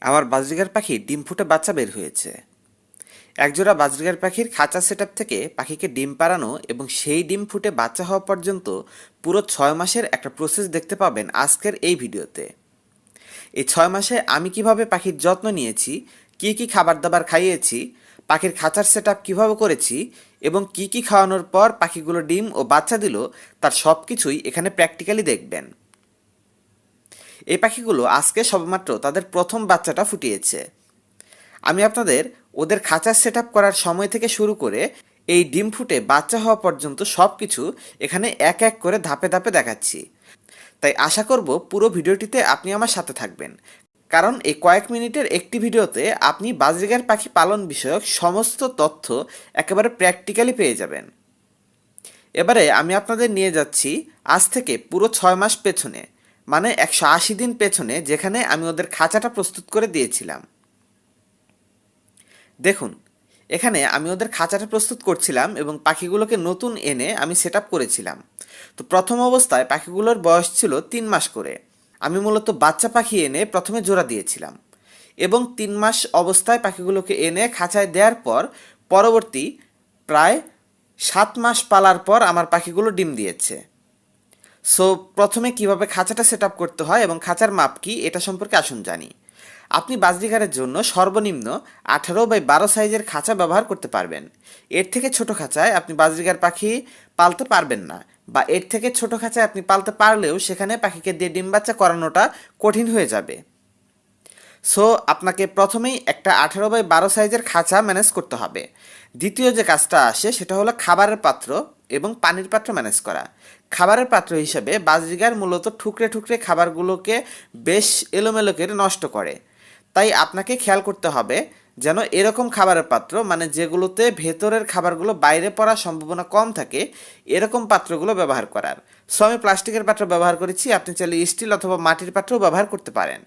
আমার বাজরিগার পাখির ডিম ফুটে বাচ্চা বের হয়েছে। একজোড়া বাজরিগার পাখির খাঁচা সেটআপ থেকে পাখিকে ডিম পাড়ানো এবং সেই ডিম ফুটে বাচ্চা হওয়া পর্যন্ত পুরো 6 মাসের একটা প্রসেস দেখতে পাবেন আজকের এই ভিডিওতে। এই 6 মাসে আমি কিভাবে পাখির যত্ন নিয়েছি, কি কি খাবার দাবার খাইয়েছি, পাখির খাঁচার সেটআপ কিভাবে করেছি এবং কি কি খাওয়ানোর পর পাখিগুলো ডিম ও বাচ্চা দিল, তার সব কিছুই এখানে প্র্যাকটিক্যালি দেখবেন। এই পাখিগুলো আজকে সবেমাত্র তাদের প্রথম বাচ্চাটা ফুটিয়েছে। আমি আপনাদের ওদের খাঁচা সেট আপ করার সময় থেকে শুরু করে এই ডিম ফুটে বাচ্চা হওয়া পর্যন্ত সব কিছু এখানে এক এক করে ধাপে ধাপে দেখাচ্ছি। তাই আশা করব পুরো ভিডিওটিতে আপনি আমার সাথে থাকবেন, কারণ এই কয়েক মিনিটের একটি ভিডিওতে আপনি বাজরিগার পাখি পালন বিষয়ক সমস্ত তথ্য একেবারে প্র্যাকটিক্যালি পেয়ে যাবেন। এবারে আমি আপনাদের নিয়ে যাচ্ছি আজ থেকে পুরো 6 মাস পেছনে, মানে 180 দিন পেছনে, যেখানে আমি ওদের খাঁচাটা প্রস্তুত করে দিয়েছিলাম। দেখুন, এখানে আমি ওদের খাঁচাটা প্রস্তুত করছিলাম এবং পাখিগুলোকে নতুন এনে আমি সেট আপ করেছিলাম। তো প্রথম অবস্থায় পাখিগুলোর বয়স ছিল 3 মাস করে। আমি মূলত বাচ্চা পাখি এনে প্রথমে জোড়া দিয়েছিলাম এবং 3 মাস অবস্থায় পাখিগুলোকে এনে খাঁচায় দেওয়ার পর পরবর্তী প্রায় 7 মাস পালার পর আমার পাখিগুলো ডিম দিয়েছে। সো প্রথমে কিভাবে খাঁচাটা সেট আপ করতে হয় এবং খাঁচার মাপ কি, এটা সম্পর্কে আসুন জানি। আপনি বাজরিগারের জন্য সর্বনিম্ন 18x12 সাইজের খাঁচা ব্যবহার করতে পারবেন। এর থেকে ছোট খাঁচায় আপনি বাজরিগার পাখি পালতে পারবেন না, বা এর থেকে ছোট খাঁচায় আপনি পালতে পারলেও সেখানে পাখিকে দিয়ে ডিম বাচ্চা করানোটা কঠিন হয়ে যাবে। সো আপনাকে প্রথমেই একটা 18x12 সাইজের খাঁচা ম্যানেজ করতে হবে। দ্বিতীয় যে কাজটা আসে সেটা হলো খাবারের পাত্র এবং পানির পাত্র ম্যানেজ করা। খাবারের পাত্র হিসেবে বাজরিগার মূলত ঠুকরে ঠুকরে খাবারগুলোকে বেশ এলোমেলো করে নষ্ট করে। তাই আপনাকে খেয়াল করতে হবে যেন এরকম খাবারের পাত্র, মানে যেগুলোতে ভেতরের খাবারগুলো বাইরে পড়ার সম্ভাবনা কম থাকে, এরকম পাত্রগুলো ব্যবহার করার। সো আমি প্লাস্টিকের পাত্র ব্যবহার করেছি, আপনি চাইলে স্টিল অথবা মাটির পাত্রও ব্যবহার করতে পারেন।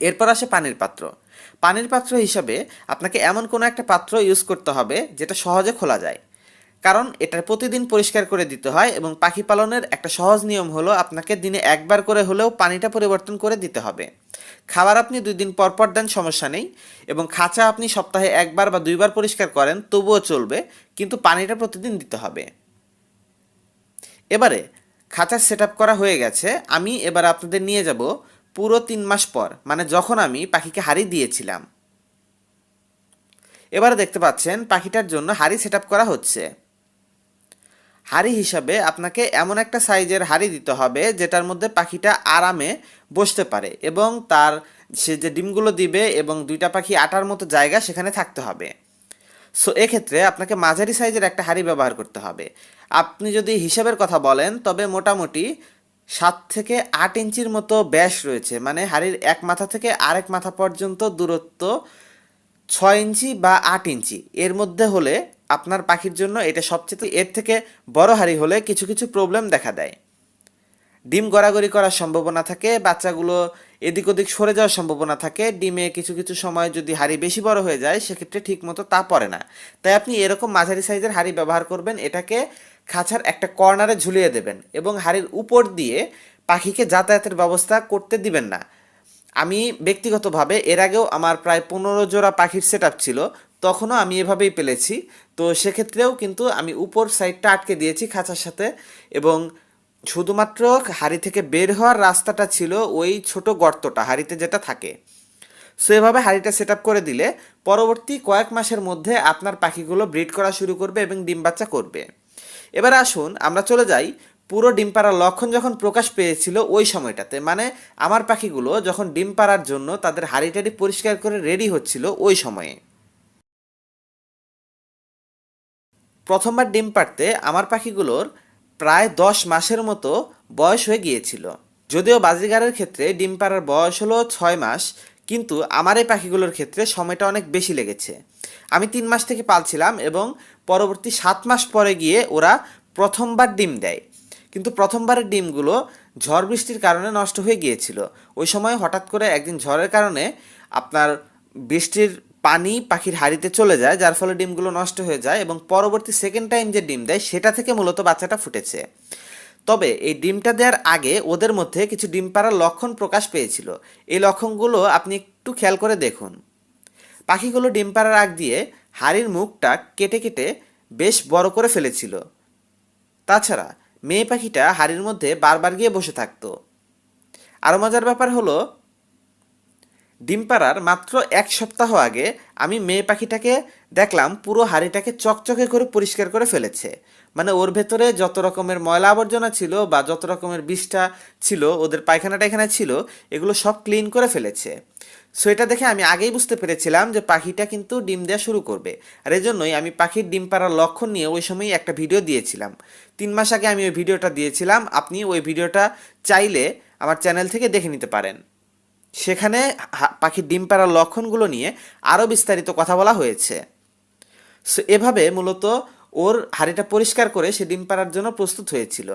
এরপর আসে পানির পাত্র। পানির পাত্র হিসাবে আপনাকে এমন কোনো একটা পাত্র ইউজ করতে হবে যেটা সহজে খোলা যায়, কারণ এটা প্রতিদিন পরিষ্কার করে দিতে হয় এবং পাখি পালনের একটা সহজ নিয়ম হলো আপনাকে দিনে একবার করে হলেও পানিটা পরিবর্তন করে দিতে হবে। খাবার আপনি 2 দিন পর পর দেন, সমস্যা নেই, এবং খাঁচা আপনি সপ্তাহে একবার বা 2বার পরিষ্কার করেন তবুও চলবে, কিন্তু পানিটা প্রতিদিন দিতে হবে। এবারে খাঁচার সেট আপ করা হয়ে গেছে, আমি এবার আপনাদের নিয়ে যাব পুরো 3 মাস পর, মানে যখন আমি পাখিকে হাঁড়ি দিয়েছিলাম। এবারে দেখতে পাচ্ছেন পাখিটার জন্য হাঁড়ি সেট আপ করা হচ্ছে। হাঁড়ি হিসাবে আপনাকে এমন একটা সাইজের হাঁড়ি দিতে হবে যেটার মধ্যে পাখিটা আরামে বসতে পারে এবং তার সে যে ডিমগুলো দিবে এবং 2টা পাখি আটার মতো জায়গা সেখানে থাকতে হবে। সো এক্ষেত্রে আপনাকে মাঝারি সাইজের একটা হাঁড়ি ব্যবহার করতে হবে। আপনি যদি হিসাবের কথা বলেন তবে মোটামুটি 7 থেকে 8 ইঞ্চির মতো ব্যাস রয়েছে, মানে হাঁড়ির এক মাথা থেকে আরেক মাথা পর্যন্ত দূরত্ব 6 ইঞ্চি বা 8 ইঞ্চি এর মধ্যে হলে আপনার পাখির জন্য এটা সবচেয়ে। এর থেকে বড় হাঁড়ি হলে কিছু কিছু প্রবলেম দেখা দেয়। ডিম গড়াগড়ি করার সম্ভাবনা থাকে, বাচ্চাগুলো এদিক ওদিক সরে যাওয়ার সম্ভাবনা থাকে, ডিমে কিছু কিছু সময় যদি হাঁড়ি বেশি বড় হয়ে যায় সেক্ষেত্রে ঠিকমতো তা পড়ে না। তাই আপনি এরকম মাঝারি সাইজের হাঁড়ি ব্যবহার করবেন। এটাকে খাঁচার একটা কর্নারে ঝুলিয়ে দেবেন এবং হাঁড়ির উপর দিয়ে পাখিকে যাতায়াতের ব্যবস্থা করতে দিবেন না। আমি ব্যক্তিগতভাবে এর আগেও আমার প্রায় 15 জোড়া পাখির সেট আপ ছিল, তখনও আমি এভাবেই পেলেছি। তো সেক্ষেত্রেও কিন্তু আমি উপর সাইডটা আটকে দিয়েছি খাঁচার সাথে, এবং শুধুমাত্র হাঁড়ি থেকে বের হওয়ার রাস্তাটা ছিল ওই ছোট গর্তটা হাঁড়িতে যেটা থাকে। সো এভাবে হাঁড়িটা সেট আপ করে দিলে পরবর্তী কয়েক মাসের মধ্যে আপনার পাখিগুলো ব্রিড করা শুরু করবে এবং ডিম বাচ্চা করবে। এবার আসুন আমরা চলে যাই পুরো ডিম পাড়ার লক্ষণ যখন প্রকাশ পেয়েছিল ওই সময়টাতে, মানে আমার পাখিগুলো যখন ডিম পাড়ার জন্য তাদের হাঁড়ি টাড়ি পরিষ্কার করে রেডি হচ্ছিল ওই সময়ে। প্রথমবার ডিম পাড়তে আমার পাখিগুলোর প্রায় 10 মাসের মতো বয়স হয়ে গিয়েছিল। যদিও বাজরিগারের ক্ষেত্রে ডিম পাড়ার বয়স হলো 6 মাস, কিন্তু আমার এই পাখিগুলোর ক্ষেত্রে সময়টা অনেক বেশি লেগেছে। আমি 3 মাস থেকে পালছিলাম এবং পরবর্তী 7 মাস পরে গিয়ে ওরা প্রথমবার ডিম দেয়, কিন্তু প্রথমবারের ডিমগুলো ঝড় বৃষ্টির কারণে নষ্ট হয়ে গিয়েছিল। ওই সময় হঠাৎ করে একদিন ঝড়ের কারণে আপনার বৃষ্টির পানি পাখির হাঁড়িতে চলে যায়, যার ফলে ডিমগুলো নষ্ট হয়ে যায় এবং পরবর্তী সেকেন্ড টাইম যে ডিম দেয় সেটা থেকে মূলত বাচ্চাটা ফুটেছে। তবে এই ডিমটা দেওয়ার আগে ওদের মধ্যে কিছু ডিম পাড়ার লক্ষণ প্রকাশ পেয়েছিল। এই লক্ষণগুলো আপনি একটু খেয়াল করে দেখুন। পাখিগুলো ডিম পাড়ার আগ দিয়ে হাঁড়ির মুখটা কেটে কেটে বেশ বড় করে ফেলেছিল। তাছাড়া মেয়ে পাখিটা হাঁড়ির মধ্যে বারবার গিয়ে বসে থাকতো। আরও মজার ব্যাপার হলো, ডিম পাড়ার মাত্র 1 সপ্তাহ আগে আমি মেয়ে পাখিটাকে দেখলাম পুরো হাঁড়িটাকে চকচকে করে পরিষ্কার করে ফেলেছে। মানে ওর ভেতরে যত রকমের ময়লা আবর্জনা ছিল বা যত রকমের বিষ্ঠা ছিল, ওদের পায়খানা টায়খানা ছিল, এগুলো সব ক্লিন করে ফেলেছে। সো এটা দেখে আমি আগেই বুঝতে পেরেছিলাম যে পাখিটা কিন্তু ডিম দেওয়া শুরু করবে। আর এজন্যই আমি পাখির ডিম পাড়ার লক্ষণ নিয়ে ওই সময়ই একটা ভিডিও দিয়েছিলাম। 3 মাস আগে আমি ওই ভিডিওটা দিয়েছিলাম। আপনি ওই ভিডিওটা চাইলে আমার চ্যানেল থেকে দেখে নিতে পারেন। সেখানে পাখির ডিম পাড়ার লক্ষণগুলো নিয়ে আরও বিস্তারিত কথা বলা হয়েছে। সো এভাবে মূলত ওর হাঁড়িটা পরিষ্কার করে সে ডিম পাড়ার জন্য প্রস্তুত হয়েছিল।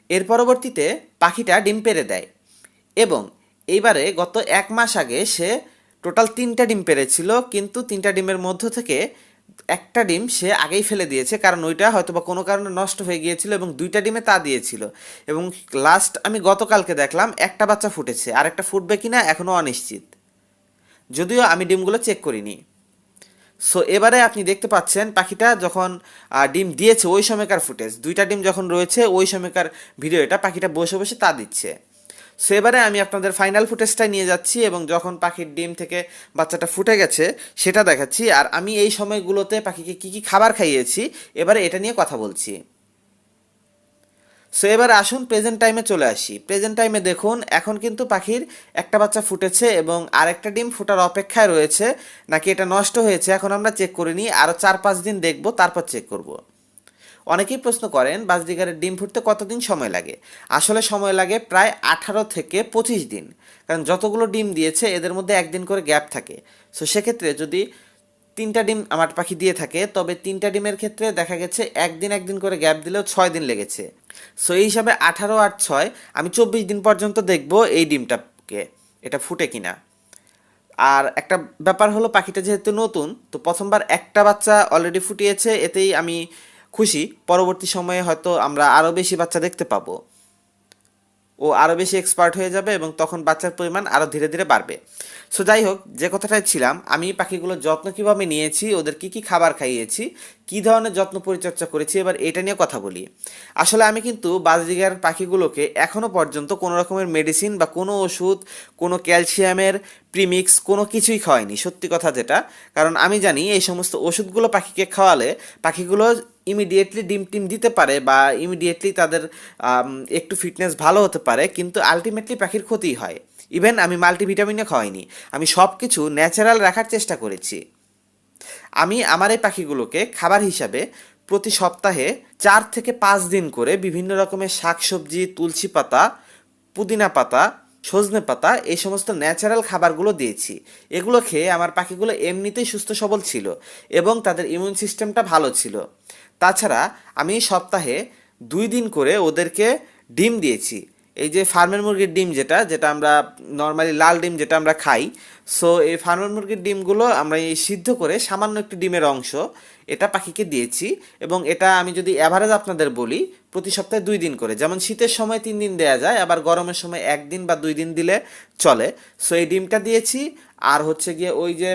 এর পরবর্তীতে পাখিটা ডিম পেড়ে দেয় এবং এইবারে গত 1 মাস আগে সে টোটাল 3টা ডিম পেড়েছিল, কিন্তু 3টা ডিমের মধ্য থেকে একটা ডিম সে আগেই ফেলে দিয়েছে, কারণ ওইটা হয়তো বা কোনো কারণে নষ্ট হয়ে গিয়েছিল এবং 2টা ডিমে তা দিয়েছিল। এবং লাস্ট আমি গতকালকে দেখলাম একটা বাচ্চা ফুটেছে, আর একটা ফুটবে কিনা এখনও অনিশ্চিত, যদিও আমি ডিমগুলো চেক করিনি। সো এবারে আপনি দেখতে পাচ্ছেন পাখিটা যখন ডিম দিয়েছে ওই সময়কার ফুটেজ, 2টা ডিম যখন রয়েছে ওই সময়কার ভিডিও, এটা পাখিটা বসে বসে তা দিচ্ছে। সো এবারে আমি আপনাদের ফাইনাল ফুটেজটাই নিয়ে যাচ্ছি এবং যখন পাখির ডিম থেকে বাচ্চাটা ফুটে গেছে সেটা দেখাচ্ছি। আর আমি এই সময়গুলোতে পাখিকে কী কী খাবার খাইয়েছি এবারে এটা নিয়ে কথা বলছি। সো এবার আসুন প্রেজেন্ট টাইমে চলে আসি। প্রেজেন্ট টাইমে দেখুন এখন কিন্তু পাখির একটা বাচ্চা ফুটেছে এবং আরেকটা ডিম ফোটার অপেক্ষায় রয়েছে, নাকি এটা নষ্ট হয়েছে এখন আমরা চেক করিনি, আরও 4-5 দিন দেখব তারপর চেক করব। অনেকেই প্রশ্ন করেন বাজরিগারের ডিম ফুটতে কতদিন সময় লাগে। আসলে সময় লাগে প্রায় 18 থেকে 25 দিন, কারণ যতগুলো ডিম দিয়েছে এদের মধ্যে একদিন করে গ্যাপ থাকে। সো সেক্ষেত্রে যদি 3টা ডিম আমার পাখি দিয়ে থাকে, তবে 3টা ডিমের ক্ষেত্রে দেখা গেছে একদিন একদিন করে গ্যাপ দিলেও 6 দিন লেগেছে। সো এই হিসাবে 18 আর 6 আমি 24 দিন পর্যন্ত দেখব এই ডিমটাকে এটা ফুটে কিনা। আর একটা ব্যাপার হলো পাখিটা যেহেতু নতুন, তো প্রথমবার একটা বাচ্চা অলরেডি ফুটিয়েছে, এতেই আমি খুশি। পরবর্তী সময়ে হয়তো আমরা আরও বেশি বাচ্চা দেখতে পাবো, ও আরও বেশি এক্সপার্ট হয়ে যাবে এবং তখন বাচ্চার পরিমাণ আরও ধীরে ধীরে বাড়বে। সো যাই হোক, যে কথাটায় ছিলাম, আমি পাখিগুলোর যত্ন কীভাবে নিয়েছি, ওদের কী কী খাবার খাইয়েছি, কী ধরনের যত্ন পরিচর্যা করেছি, এবার এটা নিয়ে কথা বলি। আসলে আমি কিন্তু বাজরিগার পাখিগুলোকে এখনও পর্যন্ত কোনো রকমের মেডিসিন বা কোনো ওষুধ, কোনো ক্যালসিয়ামের প্রিমিক্স কোনো কিছুই খাওয়াইনি, সত্যি কথা যেটা। কারণ আমি জানি এই সমস্ত ওষুধগুলো পাখিকে খাওয়ালে পাখিগুলো ইমিডিয়েটলি ডিম টিম দিতে পারে বা ইমিডিয়েটলি তাদের একটু ফিটনেস ভালো হতে পারে, কিন্তু আলটিমেটলি পাখির ক্ষতিই হয়। ইভেন আমি মাল্টিভিটামিনও খাওয়াইনি, আমি সব কিছু ন্যাচারাল রাখার চেষ্টা করেছি। আমি আমার এই পাখিগুলোকে খাবার হিসাবে প্রতি সপ্তাহে 4 থেকে 5 দিন করে বিভিন্ন রকমের শাকসবজি, তুলসী পাতা, পুদিনা পাতা, সজনে পাতা, এই সমস্ত ন্যাচারাল খাবারগুলো দিয়েছি। এগুলো খেয়ে আমার পাখিগুলো এমনিতেই সুস্থ সবল ছিল এবং তাদের ইমিউন সিস্টেমটা ভালো ছিল। তাছাড়া আমি সপ্তাহে 2 দিন করে ওদেরকে ডিম দিয়েছি। এই যে ফার্মের মুরগির ডিম যেটা যেটা আমরা নর্মালি লাল ডিম যেটা আমরা খাই, সো এই ফার্মের মুরগির ডিমগুলো আমরা এই সিদ্ধ করে সামান্য একটু ডিমের অংশ এটা পাখিকে দিয়েছি। এবং এটা আমি যদি অ্যাভারেজ আপনাদের বলি, প্রতি সপ্তাহে 2 দিন করে, যেমন শীতের সময় 3 দিন দেওয়া যায়, আবার গরমের সময় 1 দিন বা 2 দিন দিলে চলে। সো এই ডিমটা দিয়েছি। আর হচ্ছে গিয়ে ওই যে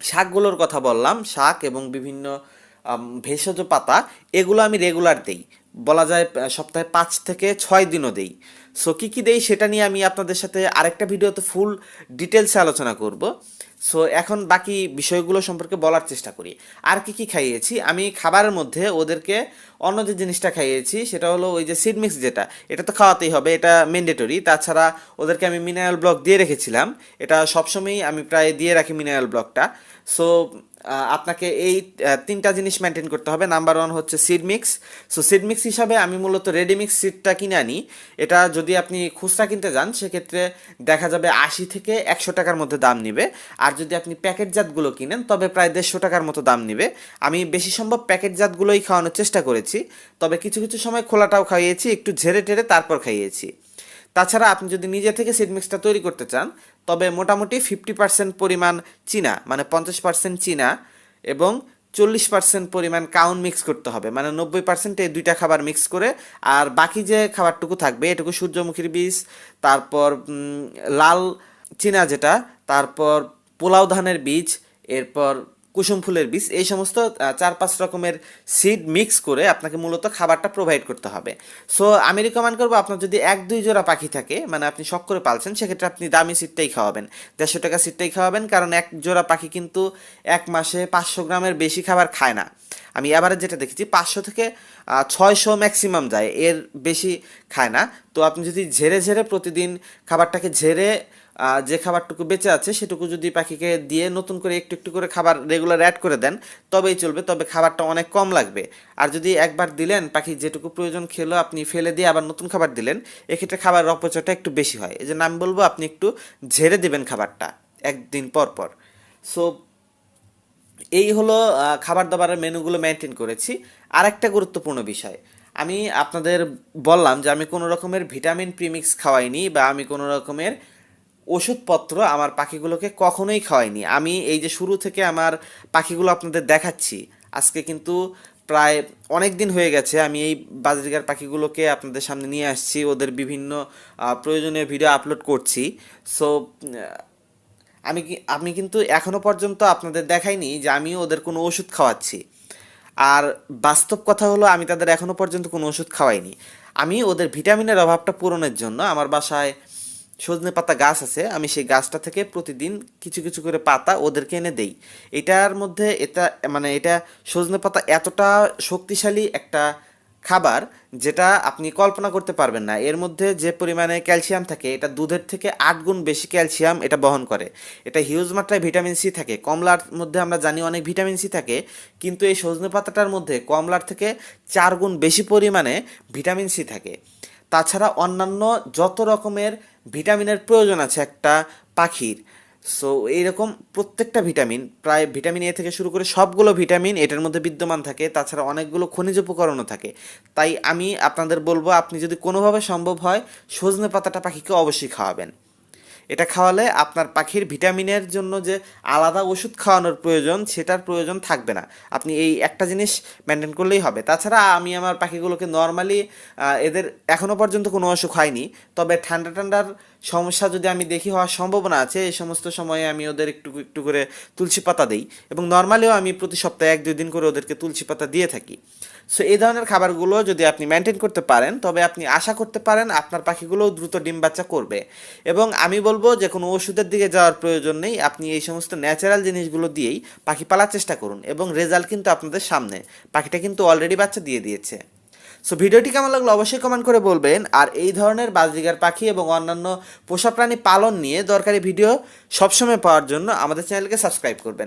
শাকগুলোর কথা বললাম, শাক এবং বিভিন্ন ভেষজ পাতা, এগুলো আমি রেগুলার দেই, বলা যায় সপ্তাহে 5 থেকে 6 দিনও দেই। সো কী কী দেই সেটা নিয়ে আমি আপনাদের সাথে আরেকটা ভিডিওতে ফুল ডিটেলসে আলোচনা করব। সো এখন বাকি বিষয়গুলো সম্পর্কে বলার চেষ্টা করি। আর কি কি খাইয়েছি আমি খাবারের মধ্যে ওদেরকে, অন্য যে জিনিসটা খাইয়েছি সেটা হলো ওই যে সিড মিক্স, যেটা এটা তো খাওয়াতেই হবে, এটা ম্যান্ডেটরি। তাছাড়া ওদেরকে আমি মিনারেল ব্লক দিয়ে রেখেছিলাম, এটা সবসময়ই আমি প্রায় দিয়ে রাখি মিনারেল ব্লকটা। সো আপনাকে এই 3টা জিনিস মেনটেন করতে হবে। নাম্বার 1 হচ্ছে seed mix. So seed mix হিসাবে আমি মূলত রেডিমিক্স সিডটা কিনে আনি। এটা যদি আপনি খুচরা কিনতে যান সেক্ষেত্রে দেখা যাবে 80 থেকে 100 টাকার মধ্যে দাম নিবে, আর যদি আপনি প্যাকেটজাতগুলো কিনেন তবে প্রায় 150 টাকার মতো দাম নিবে। আমি বেশি সম্ভব প্যাকেটজাতগুলোই খাওয়ানোর চেষ্টা করেছি, তবে কিছু কিছু সময় খোলাটাও খাইয়েছি, একটু ঝেড়ে টেড়ে তারপর খাইয়েছি। তাছাড়া আপনি যদি নিজে থেকে সিড মিক্সটা তৈরি করতে চান তবে মোটামুটি 50% পরিমাণ চীনা, মানে 50% চীনা এবং 40% পরিমাণ কাউন মিক্স করতে হবে, মানে 90% এই দুইটা খাবার মিক্স করে, আর বাকি যে খাবারটুকু থাকবে এটুকু সূর্যমুখীর বীজ, তারপর লাল চীনা যেটা, তারপর পোলাও ধানের বীজ, এরপর কুসুম ফুলের বীজ, এই সমস্ত 4-5 রকমের সিড মিক্স করে আপনাকে মূলত খাবারটা প্রোভাইড করতে হবে। সো আমি রিকমেন্ড করবো, আপনার যদি 1-2 জোড়া পাখি থাকে, মানে আপনি শখ করে পালছেন, সেক্ষেত্রে আপনি দামি সিডটাই খাওয়াবেন, 150 টাকা সিডটাই খাওয়াবেন, কারণ এক জোড়া পাখি কিন্তু এক মাসে 500 গ্রামের বেশি খাবার খায় না। আমি এবারে যেটা দেখেছি 500 থেকে 600 ম্যাক্সিমাম যায়, এর বেশি খায় না। তো আপনি যদি ঝেড়ে ঝেড়ে প্রতিদিন খাবারটাকে ঝেড়ে যে খাবারটুকু বেঁচে আছে সেটুকু যদি পাখিকে দিয়ে নতুন করে একটু একটু করে খাবার রেগুলার অ্যাড করে দেন তবেই চলবে, তবে খাবারটা অনেক কম লাগবে। আর যদি একবার দিলেন, পাখি যেটুকু প্রয়োজন খেলো, আপনি ফেলে দিয়ে আবার নতুন খাবার দিলেন, এক্ষেত্রে খাবারের অপচয়টা একটু বেশি হয়। এই জন্য আমি বলবো আপনি একটু ঝেড়ে দেবেন খাবারটা একদিন পর পর। সো এই হলো খাবার দাবারের মেনুগুলো মেনটেন করেছি। আর একটা গুরুত্বপূর্ণ বিষয়, আমি আপনাদের বললাম যে আমি কোনো রকমের ভিটামিন প্রিমিক্স খাওয়াইনি, বা আমি কোনো রকমের ওষুধপত্র আমার পাখিগুলোকে কখনোই খাওয়াইনি। আমি এই যে শুরু থেকে আমার পাখিগুলো আপনাদের দেখাচ্ছি, আজকে কিন্তু প্রায় অনেক দিন হয়ে গেছে আমি এই বাজরিগার পাখিগুলোকে আপনাদের সামনে নিয়ে আসছি, ওদের বিভিন্ন প্রয়োজনীয় ভিডিও আপলোড করছি। সো আমি কিন্তু এখনো পর্যন্ত আপনাদের দেখাইনি যে আমি ওদের কোনো ওষুধ খাওয়াচ্ছি। আর বাস্তব কথা হলো, আমি তাদের এখনো পর্যন্ত কোনো ওষুধ খাওয়াইনি। আমি ওদের ভিটামিনের অভাবটা পূরণের জন্য আমার বাসায় সজনে পাতা গাছ আছে, আমি সেই গাছটা থেকে প্রতিদিন কিছু কিছু করে পাতা ওদেরকে এনে দেই। এটার মধ্যে এটা সজনে পাতা এতটা শক্তিশালী একটা খাবার যেটা আপনি কল্পনা করতে পারবেন না। এর মধ্যে যে পরিমাণে ক্যালসিয়াম থাকে, এটা দুধের থেকে 8 গুণ বেশি ক্যালসিয়াম এটা বহন করে। এটা হিউজ মাত্রায় ভিটামিন সি থাকে। কমলার মধ্যে আমরা জানি অনেক ভিটামিন সি থাকে, কিন্তু এই সজনে পাতাটার মধ্যে কমলার থেকে 4 গুণ বেশি পরিমাণে ভিটামিন সি থাকে। তাছাড়া অন্যান্য যত রকমের ভিটামিনের প্রয়োজন আছে একটা পাখির, সো এইরকম প্রত্যেকটা ভিটামিন, প্রায় ভিটামিন এ থেকে শুরু করে সবগুলো ভিটামিন এটার মধ্যে বিদ্যমান থাকে। তাছাড়া অনেকগুলো খনিজ উপকরণও থাকে। তাই আমি আপনাদের বলবো, আপনি যদি কোনোভাবে সম্ভব হয় সজনে পাতাটা পাখিকে অবশ্যই খাওয়াবেন। এটা খাওয়ালে আপনার পাখির ভিটামিনের জন্য যে আলাদা ওষুধ খাওয়ানোর প্রয়োজন, সেটার প্রয়োজন থাকবে না। আপনি এই একটা জিনিস মেনটেন করলেই হবে। তাছাড়া আমি আমার পাখিগুলোকে নর্মালি, এদের এখনও পর্যন্ত কোনো অসুখ হয়নি, তবে ঠান্ডা ঠান্ডার সমস্যা যদি আমি দেখি হওয়ার সম্ভাবনা আছে, এই সমস্ত সময়ে আমি ওদের একটু একটু করে তুলসী পাতা দিই, এবং নর্মালিও আমি প্রতি সপ্তাহে 1-2 দিন করে ওদেরকে তুলসী পাতা দিয়ে থাকি। সো এই ধরনের খাবারগুলো যদি আপনি মেনটেন করতে পারেন, তবে আপনি আশা করতে পারেন আপনার পাখিগুলোও দ্রুত ডিম বাচ্চা করবে। এবং আমি বলবো যে কোনো ওষুধের দিকে যাওয়ার প্রয়োজন নেই, আপনি এই সমস্ত ন্যাচারাল জিনিসগুলো দিয়েই পাখি পালার চেষ্টা করুন, এবং রেজাল্ট কিন্তু আপনাদের সামনে। পাখিটা কিন্তু অলরেডি বাচ্চা দিয়ে দিয়েছে। সো ভিডিওটি কেমন লাগলো অবশ্যই কমেন্ট করে বলবেন। আর এই ধরনের বাজরিগার পাখি এবং অন্যান্য পোষা প্রাণী পালন নিয়ে দরকারি ভিডিও সবসময় পাওয়ার জন্য আমাদের চ্যানেলকে সাবস্ক্রাইব করবেন।